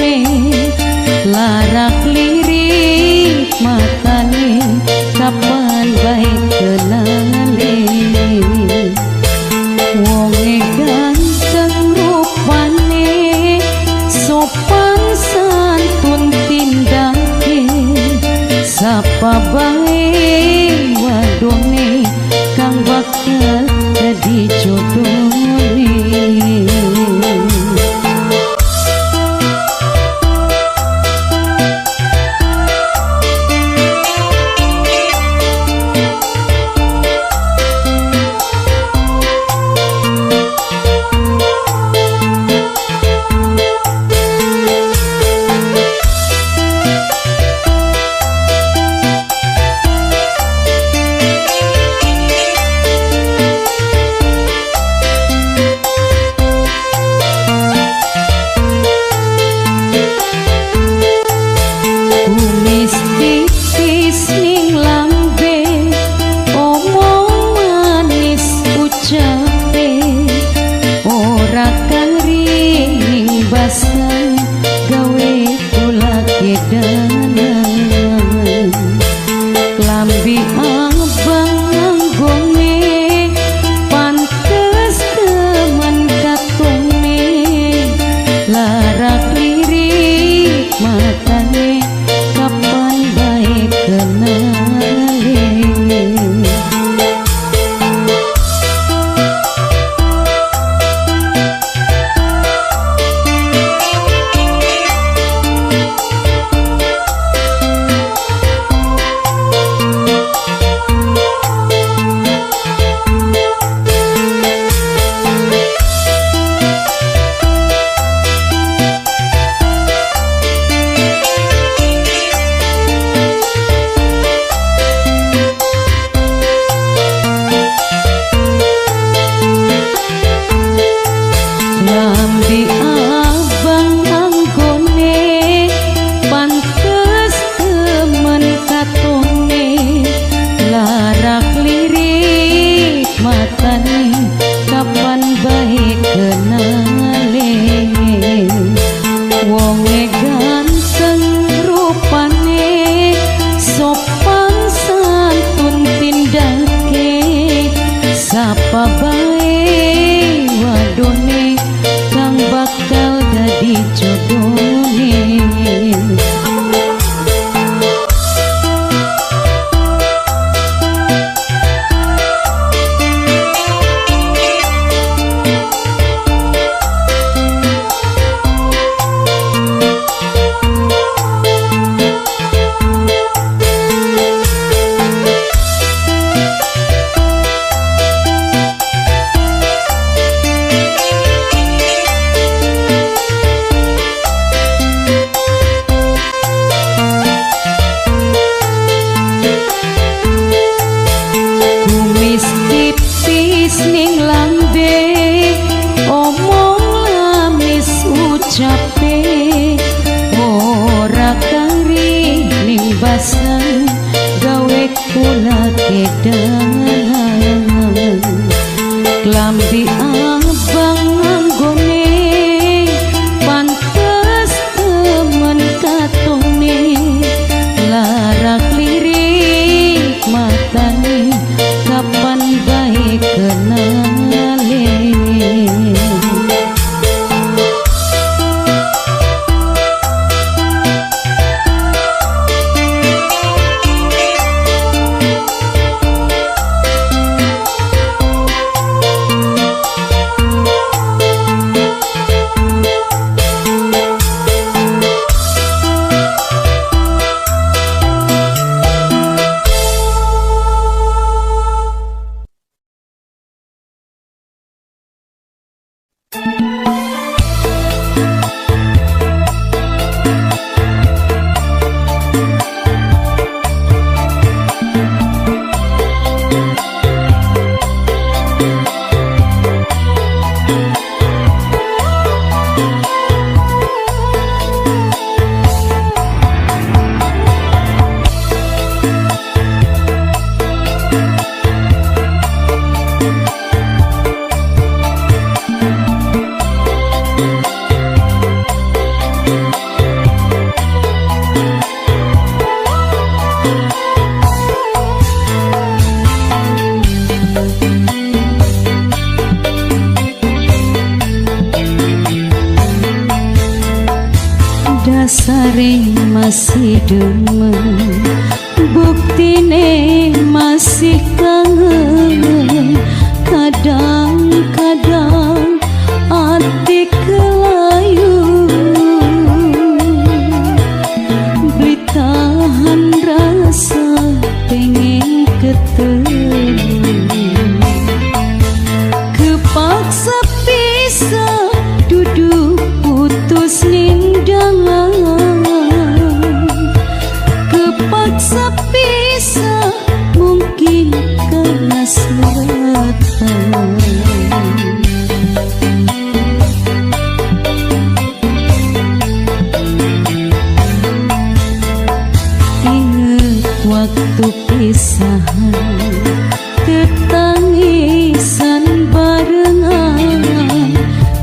done larak lirik matane kapan baik kenale wonge ganteng rupane sopan santun tindake sapa bae wadone kang bakal jadi jodohne. Gawe kula kedanan klambi abang anggone pantes temen katone larak lirik matane kapan baik kenale. Lambi abang anggone pantes temen katone larak lirik matane kapan baik kenale wonge ganteng rupane sopan santun tindake sapa bae wadone kang bakal dadi jodohne. Tipis ning lambe omong lamis ucape ora kari ning basan gawe kula kedanan klambi abang anggone pantes temen katone larak lirik matane kapan baik kenale. dasare masih demen, buktine masih kangen. Kadang-kadang ati kelayu, beli tahan rasa pengen ketemu. Kepaksa pisah duduk putus nindangan, kepaksa pisah mungkin karena selatan. Ingat waktu pisahan, ketangisan barengan,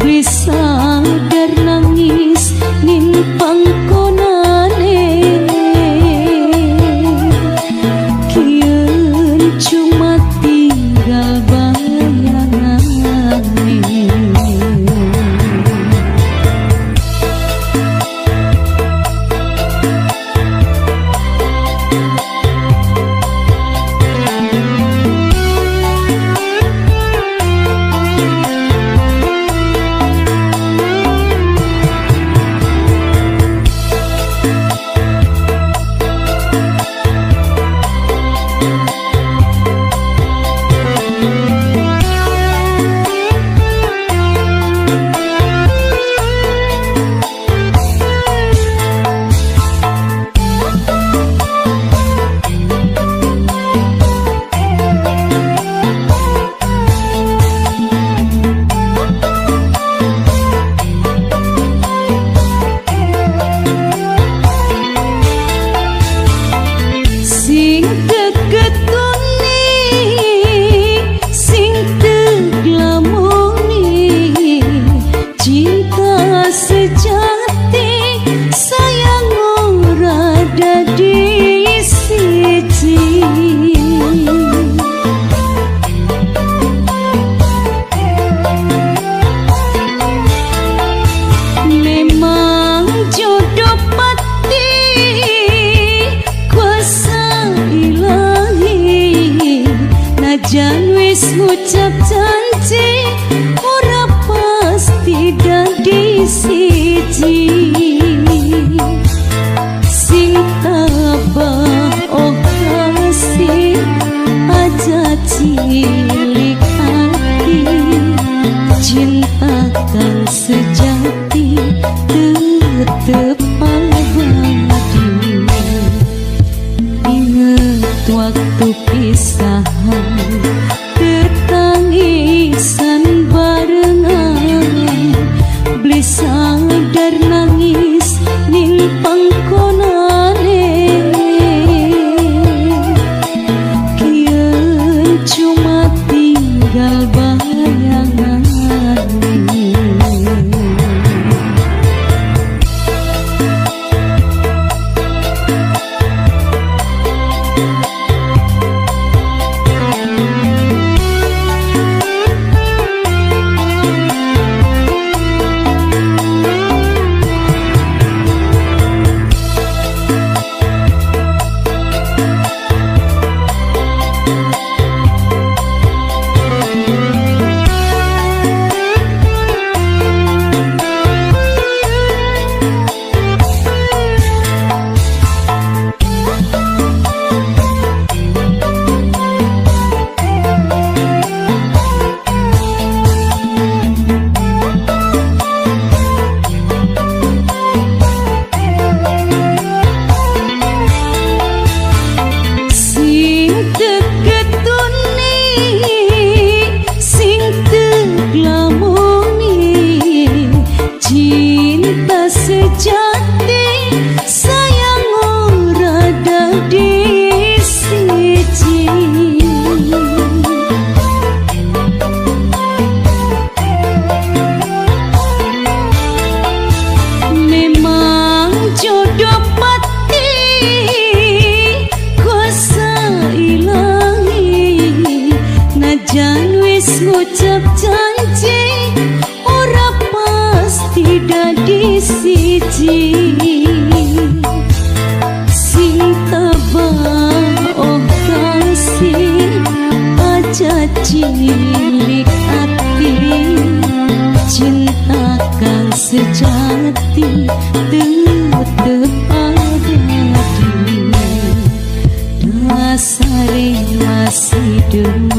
bisa dar nangis nin pangkonane. Kieun cuma tinggal bayangane. Jan wis ngucap janji, ora pasti dadi siji. Sing tabah oh kasih aja cilik hati, cinta kang sejati tetep abadi. Ingat waktu pisahan, ketangisan barengan, beli sadar nangis ning pangkonane. Kieun cuma tinggal bayangane. Sejati sayang ora dadi siji. Memang jodoh pati kuasa ilahi, najan wis ngucap janji ora pasti dadi siji. abadi dasare masih demi